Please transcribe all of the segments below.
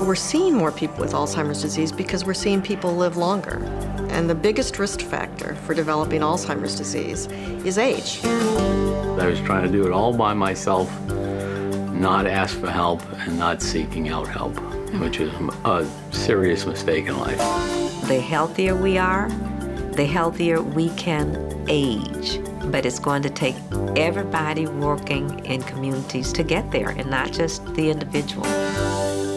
We're seeing more people with Alzheimer's disease because we're seeing people live longer. And the biggest risk factor for developing Alzheimer's disease is age. I was trying to do it all by myself, not ask for help and not seeking out help, which is a serious mistake in life. The healthier we are, the healthier we can age. But it's going to take everybody working in communities to get there, and not just the individual.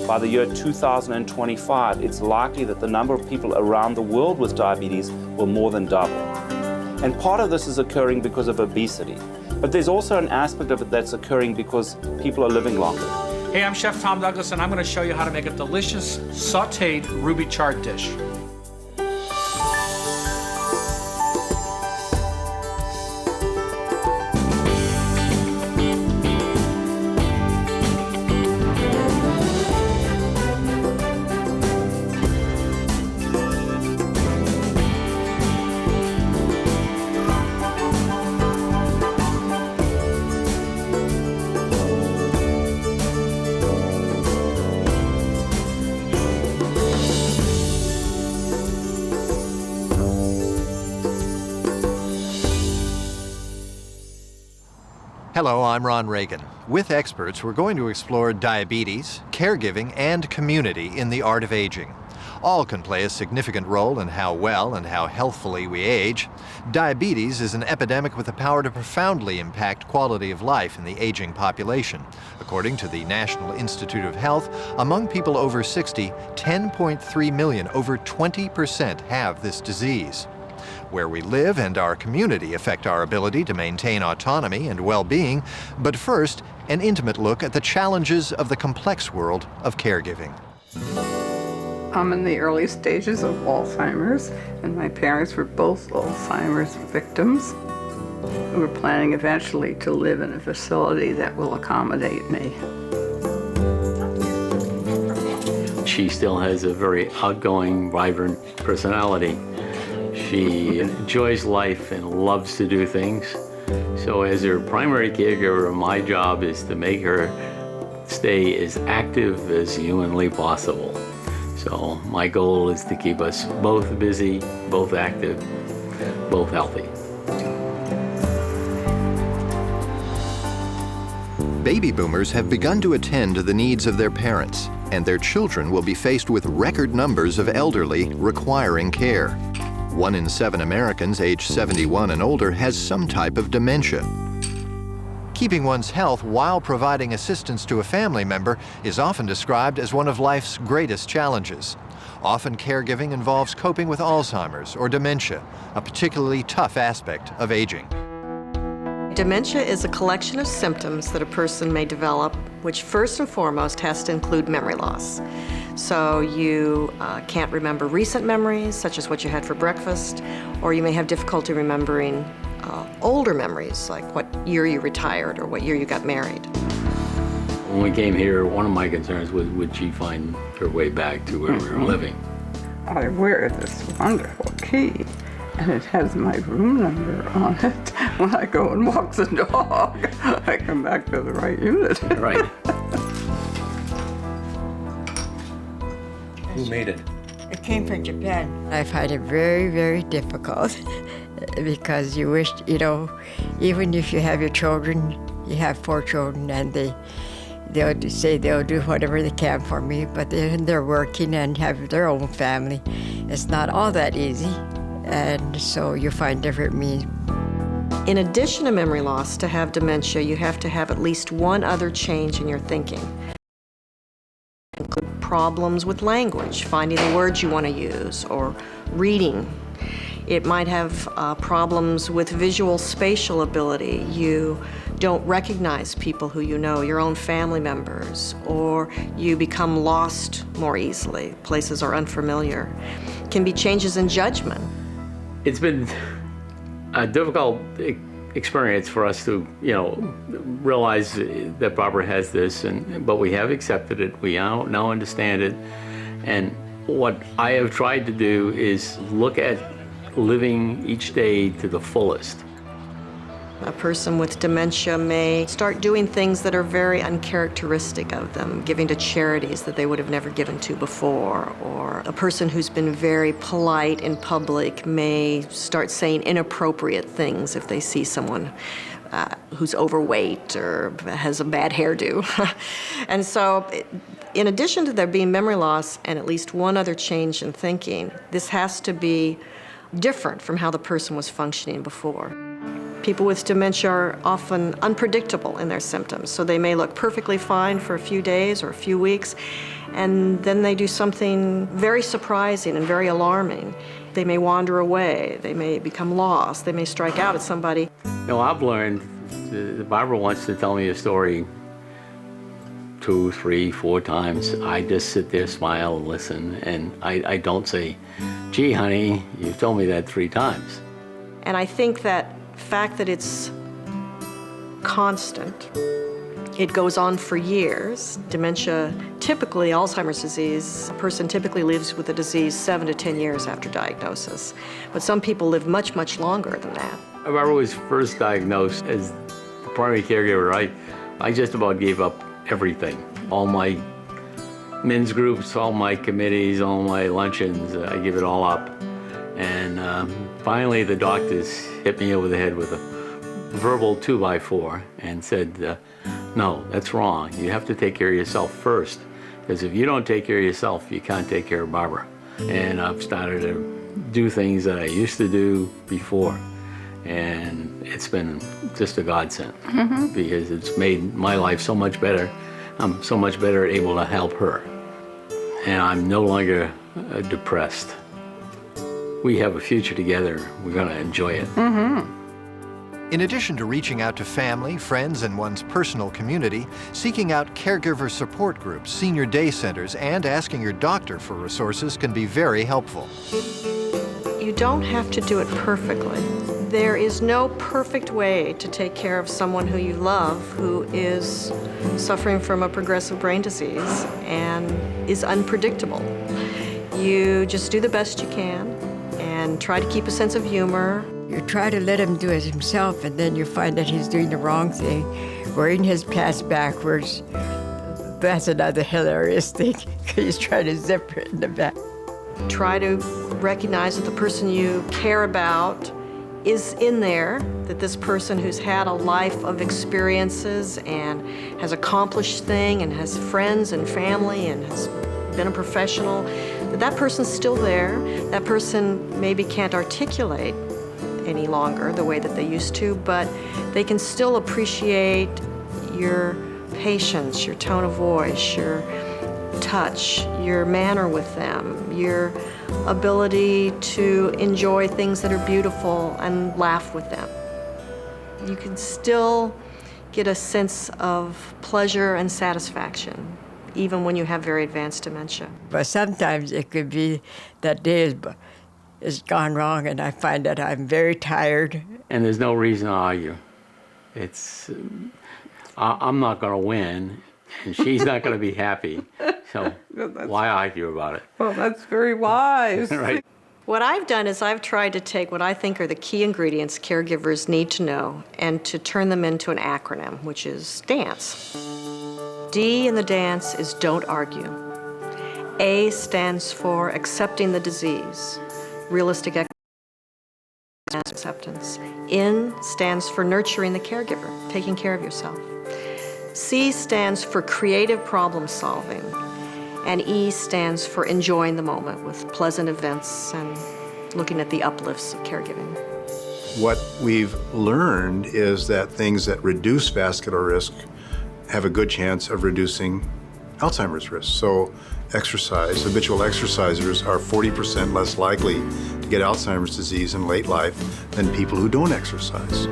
By the year 2025, it's likely that the number of people around the world with diabetes will more than double. And part of this is occurring because of obesity. But there's also an aspect of it that's occurring because people are living longer. Hey, I'm Chef Tom Douglas, and I'm going to show you how to make a delicious sautéed ruby chard dish. Hello, I'm Ron Reagan. With experts, we're going to explore diabetes, caregiving, and community in the art of aging. All can play a significant role in how well and how healthfully we age. Diabetes is an epidemic with the power to profoundly impact quality of life in the aging population. According to the National Institute of Health, among people over 60, 10.3 million, over 20%, have this disease. Where we live and our community affect our ability to maintain autonomy and well-being, but first, an intimate look at the challenges of the complex world of caregiving. I'm in the early stages of Alzheimer's, and my parents were both Alzheimer's victims. We're planning eventually to live in a facility that will accommodate me. She still has a very outgoing, vibrant personality. She enjoys life and loves to do things. So as her primary caregiver, my job is to make her stay as active as humanly possible. So my goal is to keep us both busy, both active, both healthy. Baby boomers have begun to attend to the needs of their parents, and their children will be faced with record numbers of elderly requiring care. 1 in 7 Americans aged 71 and older has some type of dementia. Keeping one's health while providing assistance to a family member is often described as one of life's greatest challenges. Often caregiving involves coping with Alzheimer's or dementia, a particularly tough aspect of aging. Dementia is a collection of symptoms that a person may develop, which first and foremost has to include memory loss. So you can't remember recent memories, such as what you had for breakfast, or you may have difficulty remembering older memories, like what year you retired or what year you got married. When we came here, one of my concerns was, would she find her way back to where we were living? I wear this wonderful key, and it has my room number on it. When I go and walk the dog, I come back to the right unit. Right. Who made it? It came from Japan. I find it very, very difficult because you wish, even if you have your children, you have 4 children, and they'll say they'll do whatever they can for me, but they're working and have their own family. It's not all that easy, and so you find different means. In addition to memory loss, to have dementia, you have to have at least one other change in your thinking. Include problems with language, finding the words you want to use, or reading. It might have problems with visual spatial ability. You don't recognize people who you know, your own family members, or you become lost more easily. Places are unfamiliar. Can be changes in judgment. It's been a difficult experience for us to, realize that Barbara has this, but we have accepted it. We now understand it. And what I have tried to do is look at living each day to the fullest. A person with dementia may start doing things that are very uncharacteristic of them, giving to charities that they would have never given to before. Or a person who's been very polite in public may start saying inappropriate things if they see someone who's overweight or has a bad hairdo. And so, in addition to there being memory loss and at least one other change in thinking, this has to be different from how the person was functioning before. People with dementia are often unpredictable in their symptoms, so they may look perfectly fine for a few days or a few weeks, and then they do something very surprising and very alarming. They may wander away, they may become lost, they may strike out at somebody. You know, I've learned, Barbara wants to tell me a story 2, 3, 4 times. I just sit there, smile, and listen, and I don't say, gee, honey, you've told me that 3 times. And I think that fact that it's constant, it goes on for years. Dementia, typically Alzheimer's disease, a person typically lives with the disease 7 to 10 years after diagnosis. But some people live much, much longer than that. When I was first diagnosed as the primary caregiver, I just about gave up everything. All my men's groups, all my committees, all my luncheons, I give it all up. And finally the doctors hit me over the head with a verbal 2x4 and said, no, that's wrong. You have to take care of yourself first, because if you don't take care of yourself, you can't take care of Barbara. And I've started to do things that I used to do before. And it's been just a godsend, because it's made my life so much better. I'm so much better able to help her. And I'm no longer depressed. We have a future together. We're going to enjoy it. In addition to reaching out to family, friends, and one's personal community, seeking out caregiver support groups, senior day centers, and asking your doctor for resources can be very helpful. You don't have to do it perfectly. There is no perfect way to take care of someone who you love who is suffering from a progressive brain disease and is unpredictable. You just do the best you can and try to keep a sense of humor. You try to let him do it himself, and then you find that he's doing the wrong thing, wearing his pants backwards. That's another hilarious thing, because he's trying to zip it in the back. Try to recognize that the person you care about is in there, that this person who's had a life of experiences and has accomplished things and has friends and family and has been a professional, that person's still there. That person maybe can't articulate any longer the way that they used to, but they can still appreciate your patience, your tone of voice, your touch, your manner with them, your ability to enjoy things that are beautiful and laugh with them. You can still get a sense of pleasure and satisfaction, even when you have very advanced dementia. But sometimes it could be that day is gone wrong, and I find that I'm very tired. And there's no reason to argue. It's, I'm not going to win, and she's not going to be happy. So why argue about it? Well, that's very wise. Right. What I've done is I've tried to take what I think are the key ingredients caregivers need to know and to turn them into an acronym, which is DANCE. D in the DANCE is don't argue. A stands for accepting the disease, realistic acceptance. N stands for nurturing the caregiver, taking care of yourself. C stands for creative problem solving. And E stands for enjoying the moment with pleasant events and looking at the uplifts of caregiving. What we've learned is that things that reduce vascular risk have a good chance of reducing Alzheimer's risk. So exercise, habitual exercisers are 40% less likely to get Alzheimer's disease in late life than people who don't exercise.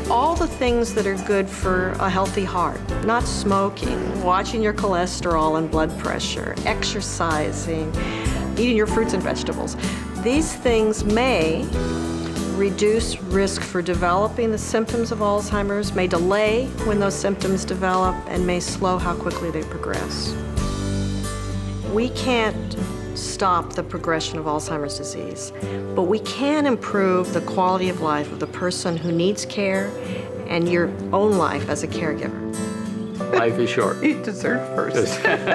All the things that are good for a healthy heart, not smoking, watching your cholesterol and blood pressure, exercising, eating your fruits and vegetables, these things may reduce risk for developing the symptoms of Alzheimer's, may delay when those symptoms develop, and may slow how quickly they progress. We can't stop the progression of Alzheimer's disease, but we can improve the quality of life of the person who needs care and your own life as a caregiver. Life is short. Eat dessert first. That's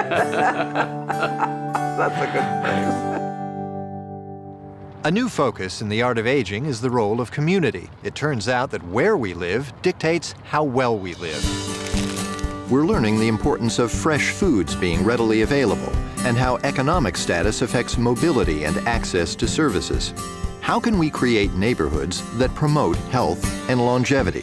a good phrase. A new focus in the art of aging is the role of community. It turns out that where we live dictates how well we live. We're learning the importance of fresh foods being readily available and how economic status affects mobility and access to services. How can we create neighborhoods that promote health and longevity?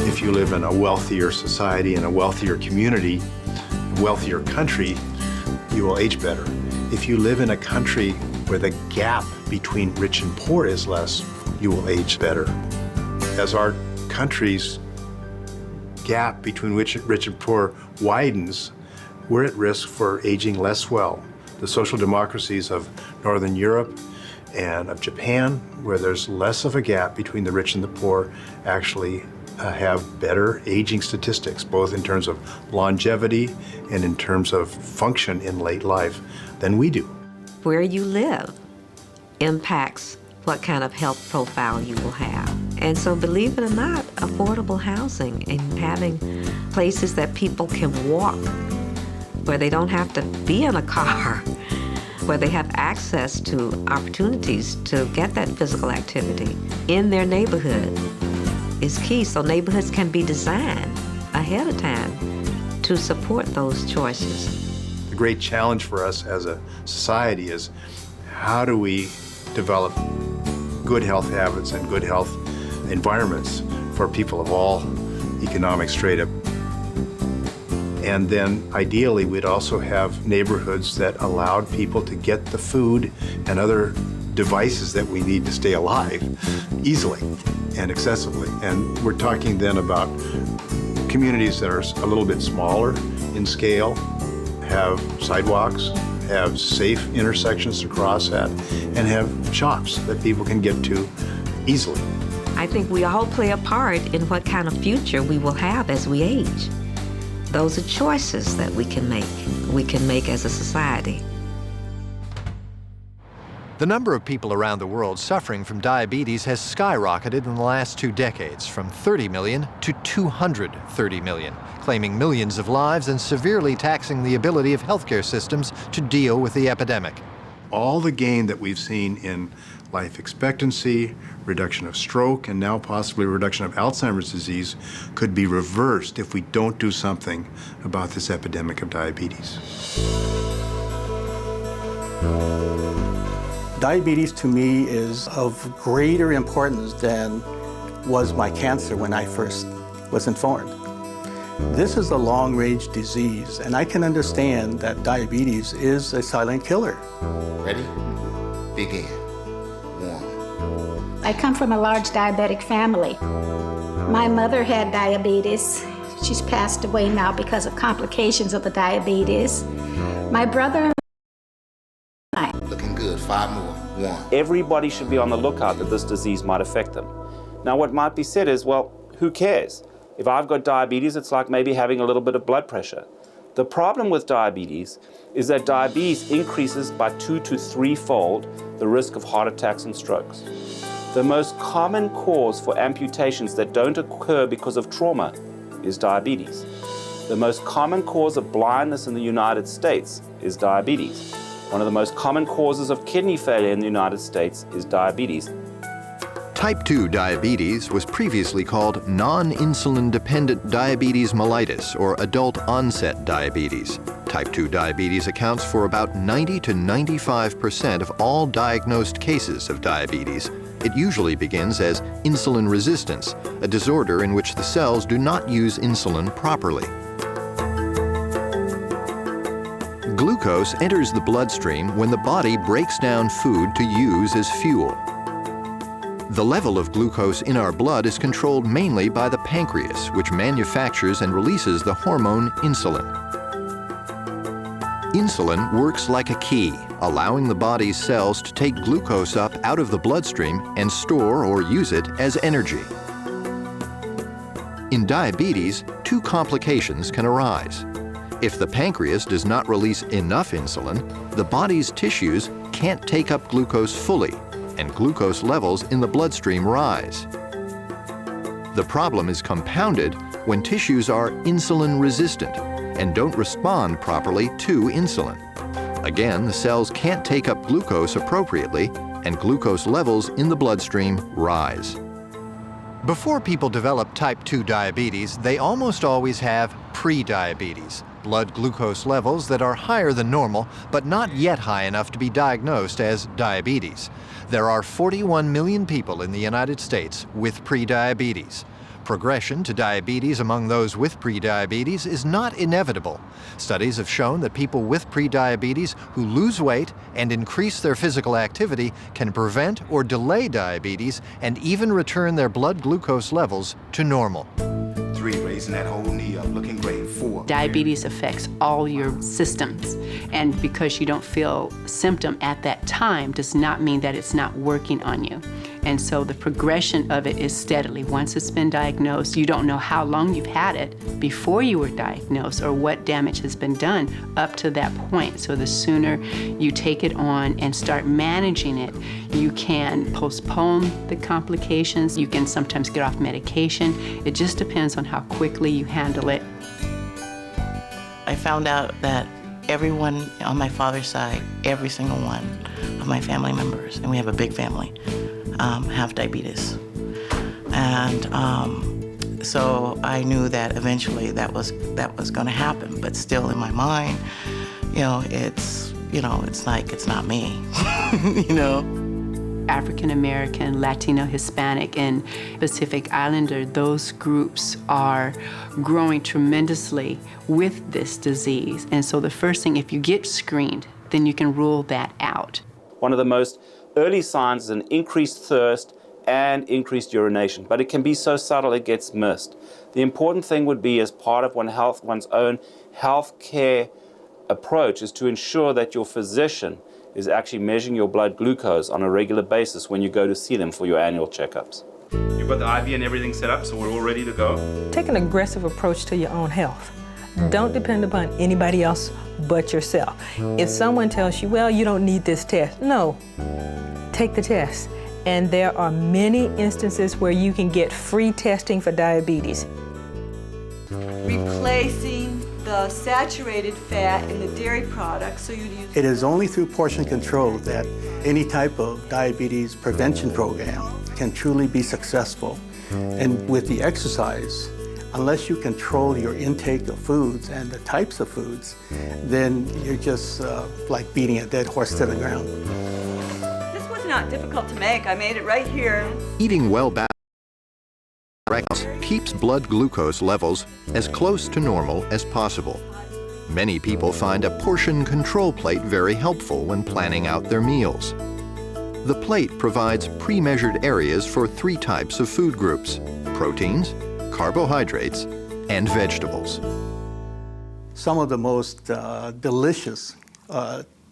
If you live in a wealthier society, in a wealthier community, a wealthier country, you will age better. If you live in a country where the gap between rich and poor is less, you will age better. As our country's gap between rich and poor widens, we're at risk for aging less well. The social democracies of Northern Europe and of Japan, where there's less of a gap between the rich and the poor, actually have better aging statistics, both in terms of longevity and in terms of function in late life than we do. Where you live impacts what kind of health profile you will have. And so, believe it or not, affordable housing and having places that people can walk, where they don't have to be in a car, where they have access to opportunities to get that physical activity in their neighborhood is key. So neighborhoods can be designed ahead of time to support those choices. The great challenge for us as a society is how do we develop good health habits and good health environments for people of all economic strata. And then ideally we'd also have neighborhoods that allowed people to get the food and other devices that we need to stay alive easily and accessibly. And we're talking then about communities that are a little bit smaller in scale, have sidewalks, have safe intersections to cross at, and have shops that people can get to easily. I think we all play a part in what kind of future we will have as we age. Those are choices that we can make as a society. The number of people around the world suffering from diabetes has skyrocketed in the last 2 decades, from 30 million to 230 million, claiming millions of lives and severely taxing the ability of healthcare systems to deal with the epidemic. All the gain that we've seen in life expectancy, reduction of stroke, and now possibly reduction of Alzheimer's disease could be reversed if we don't do something about this epidemic of diabetes. Diabetes to me is of greater importance than was my cancer when I first was informed. This is a long-range disease, and I can understand that diabetes is a silent killer. Ready? Begin. 1. I come from a large diabetic family. My mother had diabetes. She's passed away now because of complications of the diabetes. My brother. Looking good. 5 more. 1. Everybody should be on the lookout that this disease might affect them. Now, what might be said is, well, who cares? If I've got diabetes, it's like maybe having a little bit of blood pressure. The problem with diabetes is that diabetes increases by 2 to 3-fold the risk of heart attacks and strokes. The most common cause for amputations that don't occur because of trauma is diabetes. The most common cause of blindness in the United States is diabetes. One of the most common causes of kidney failure in the United States is diabetes. Type 2 diabetes was previously called non-insulin-dependent diabetes mellitus, or adult-onset diabetes. Type 2 diabetes accounts for about 90 to 95% of all diagnosed cases of diabetes. It usually begins as insulin resistance, a disorder in which the cells do not use insulin properly. Glucose enters the bloodstream when the body breaks down food to use as fuel. The level of glucose in our blood is controlled mainly by the pancreas, which manufactures and releases the hormone insulin. Insulin works like a key, allowing the body's cells to take glucose up out of the bloodstream and store or use it as energy. In diabetes, two complications can arise. If the pancreas does not release enough insulin, the body's tissues can't take up glucose fully, and glucose levels in the bloodstream rise. The problem is compounded when tissues are insulin resistant and don't respond properly to insulin. Again, the cells can't take up glucose appropriately, and glucose levels in the bloodstream rise. Before people develop type 2 diabetes, they almost always have pre-diabetes, blood glucose levels that are higher than normal, but not yet high enough to be diagnosed as diabetes. There are 41 million people in the United States with pre-diabetes. Progression to diabetes among those with pre-diabetes is not inevitable. Studies have shown that people with pre-diabetes who lose weight and increase their physical activity can prevent or delay diabetes and even return their blood glucose levels to normal. 3, raising that whole knee up, looking great. 4. Diabetes affects all your systems, and because you don't feel symptom at that time does not mean that it's not working on you. And so the progression of it is steadily. Once it's been diagnosed, you don't know how long you've had it before you were diagnosed or what damage has been done up to that point. So the sooner you take it on and start managing it, you can postpone the complications. You can sometimes get off medication. It just depends on how quickly you handle it. I found out that everyone on my father's side, every single one of my family members, and we have a big family, have diabetes. And so I knew that eventually that was going to happen. But still in my mind, it's like it's not me, African American, Latino, Hispanic, and Pacific Islander, those groups are growing tremendously with this disease. And so the first thing, if you get screened, then you can rule that out. One of the most early signs is an increased thirst and increased urination, but it can be so subtle it gets missed. The important thing would be, as part of one's own health care approach, is to ensure that your physician is actually measuring your blood glucose on a regular basis when you go to see them for your annual checkups. You've got the IV and everything set up, so we're all ready to go? Take an aggressive approach to your own health. Don't depend upon anybody else but yourself. If someone tells you, well, you don't need this test, no, take the test. And there are many instances where you can get free testing for diabetes. Replacing the saturated fat in the dairy products, so you'd use... It is only through portion control that any type of diabetes prevention program can truly be successful. And with the exercise, unless you control your intake of foods and the types of foods, then you're just like beating a dead horse to the ground. This was not difficult to make. I made it right here. Eating well-balanced keeps blood glucose levels as close to normal as possible. Many people find a portion control plate very helpful when planning out their meals. The plate provides pre-measured areas for 3 types of food groups: proteins, carbohydrates, and vegetables. Some of the most delicious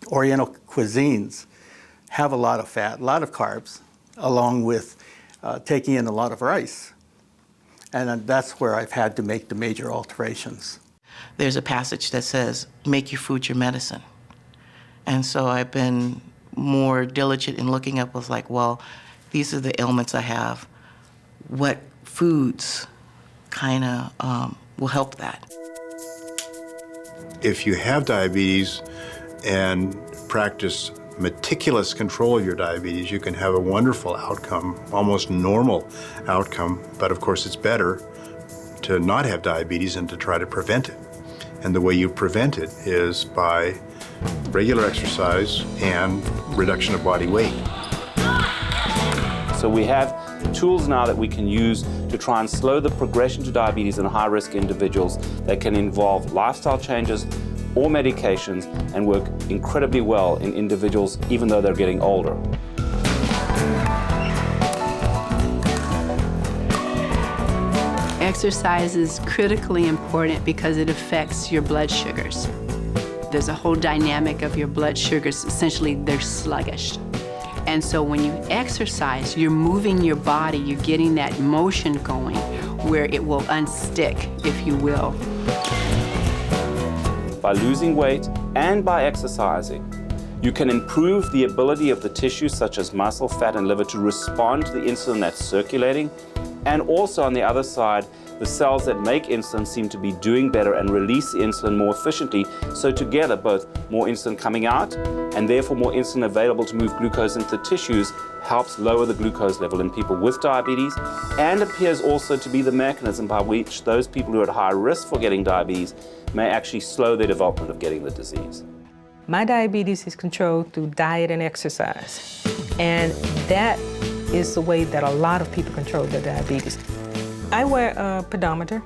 Oriental cuisines have a lot of fat, a lot of carbs, along with taking in a lot of rice. And that's where I've had to make the major alterations. There's a passage that says, make your food your medicine. And so I've been more diligent in looking up, was like, well, these are the ailments I have. What foods kind of will help that? If you have diabetes and practice meticulous control of your diabetes, you can have a wonderful outcome, almost normal outcome. But of course, it's better to not have diabetes and to try to prevent it. And the way you prevent it is by regular exercise and reduction of body weight. So we have tools now that we can use to try and slow the progression to diabetes in high-risk individuals that can involve lifestyle changes or medications and work incredibly well in individuals even though they're getting older. Exercise is critically important because it affects your blood sugars. There's a whole dynamic of your blood sugars. Essentially, they're sluggish. And so when you exercise, you're moving your body, you're getting that motion going, where it will unstick, if you will. By losing weight and by exercising, you can improve the ability of the tissues such as muscle, fat, and liver to respond to the insulin that's circulating. And also on the other side, the cells that make insulin seem to be doing better and release the insulin more efficiently. So together, both more insulin coming out and therefore more insulin available to move glucose into the tissues helps lower the glucose level in people with diabetes, and appears also to be the mechanism by which those people who are at high risk for getting diabetes may actually slow their development of getting the disease. My diabetes is controlled through diet and exercise, and that is the way that a lot of people control their diabetes. I wear a pedometer.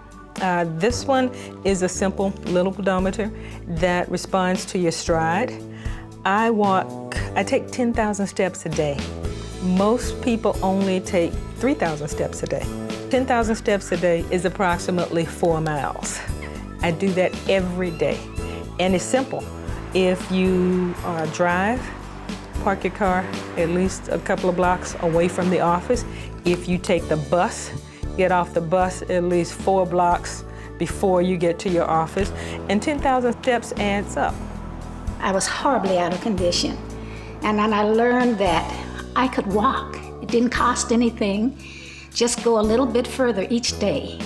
This one is a simple little pedometer that responds to your stride. I take 10,000 steps a day. Most people only take 3,000 steps a day. 10,000 steps a day is approximately 4 miles. I do that every day, and it's simple. If you drive, park your car at least a couple of blocks away from the office. If you take the bus, get off the bus at least 4 blocks before you get to your office, and 10,000 steps adds up. I was horribly out of condition, and then I learned that I could walk. It didn't cost anything, just go a little bit further each day.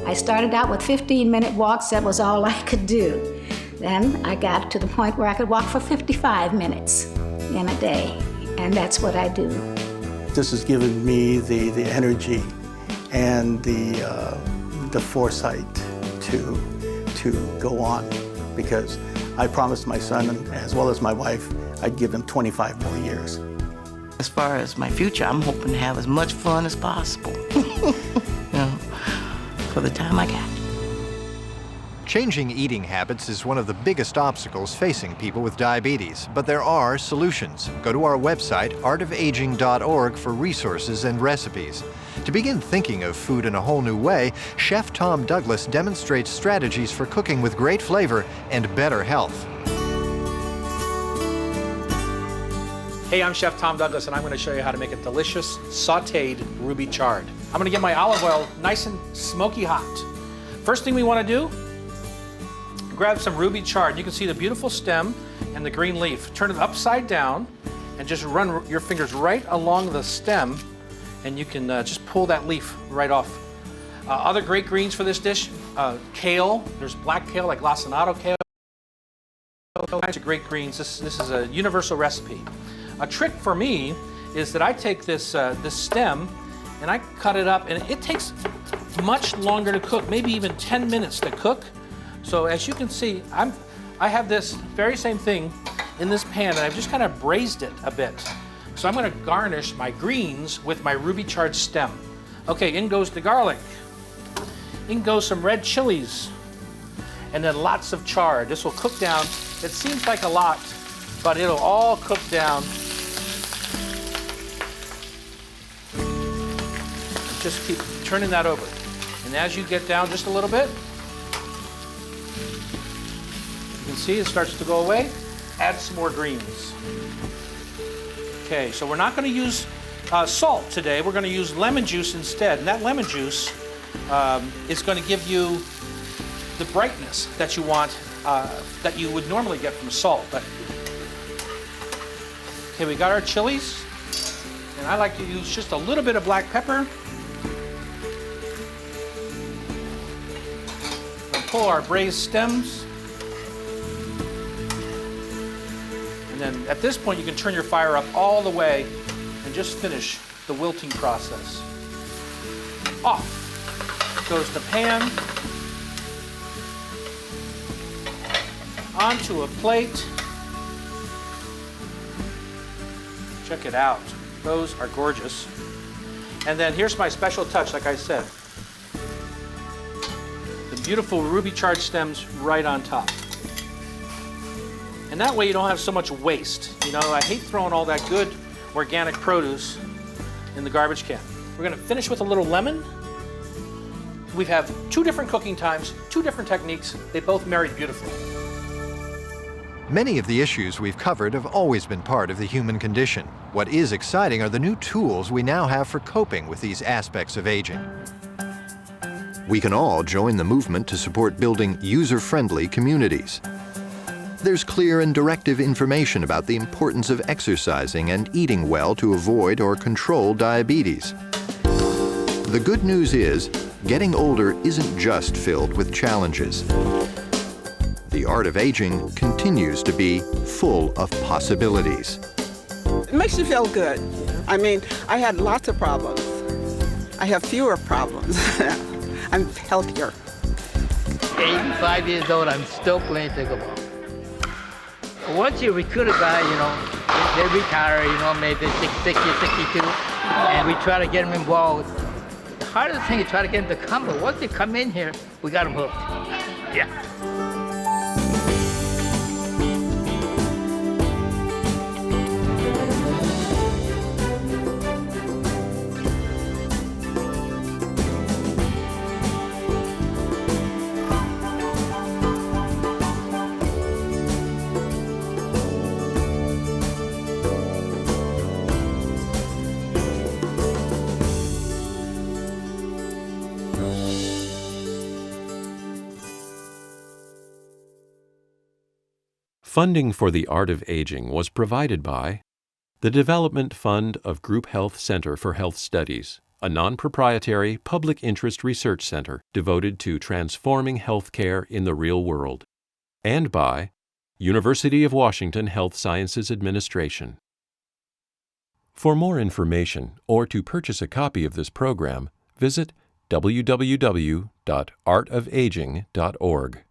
I started out with 15-minute walks, that was all I could do. Then I got to the point where I could walk for 55 minutes in a day, and that's what I do. This has given me the energy and the foresight to go on, because I promised my son, as well as my wife, I'd give him 25 more years. As far as my future, I'm hoping to have as much fun as possible, you know, for the time I got. Changing eating habits is one of the biggest obstacles facing people with diabetes, but there are solutions. Go to our website, artofaging.org, for resources and recipes. To begin thinking of food in a whole new way, Chef Tom Douglas demonstrates strategies for cooking with great flavor and better health. Hey, I'm Chef Tom Douglas, and I'm going to show you how to make a delicious sautéed ruby chard. I'm going to get my olive oil nice and smoky hot. First thing we want to do, grab some ruby chard. You can see the beautiful stem and the green leaf. Turn it upside down and just run your fingers right along the stem, and you can just pull that leaf right off. Other great greens for this dish, kale. There's black kale, like lacinato kale. All kinds of great greens. This is a universal recipe. A trick for me is that I take this stem and I cut it up, and it takes much longer to cook, maybe even 10 minutes to cook. So as you can see, I have this very same thing in this pan, and I've just kind of braised it a bit. So I'm going to garnish my greens with my ruby chard stem. Okay, in goes the garlic. In goes some red chilies, and then lots of chard. This will cook down. It seems like a lot, but it'll all cook down. Just keep turning that over. And as you get down just a little bit, you can see it starts to go away. Add some more greens. Okay, so we're not going to use salt today. We're going to use lemon juice instead. And that lemon juice is going to give you the brightness that you want, that you would normally get from salt. But okay, we got our chilies, and I like to use just a little bit of black pepper. Pull our braised stems, and then at this point you can turn your fire up all the way and just finish the wilting process. Off goes the pan, onto a plate. Check it out, those are gorgeous. And then here's my special touch, like I said. Beautiful ruby chard stems right on top. And that way you don't have so much waste. You know, I hate throwing all that good organic produce in the garbage can. We're gonna finish with a little lemon. We have 2 different cooking times, 2 different techniques. They both marry beautifully. Many of the issues we've covered have always been part of the human condition. What is exciting are the new tools we now have for coping with these aspects of aging. We can all join the movement to support building user-friendly communities. There's clear and directive information about the importance of exercising and eating well to avoid or control diabetes. The good news is, getting older isn't just filled with challenges. The art of aging continues to be full of possibilities. It makes you feel good. I mean, I had lots of problems. I have fewer problems. I'm healthier. 85 years old, I'm still playing pickleball. Once you recruit a guy, they retire, maybe 60, 62, and we try to get him involved. The hardest thing is try to get him to come, but once they come in here, we got him hooked. Yeah. Funding for the Art of Aging was provided by the Development Fund of Group Health Center for Health Studies, a non-proprietary public interest research center devoted to transforming healthcare in the real world, and by University of Washington Health Sciences Administration. For more information or to purchase a copy of this program, visit www.artofaging.org.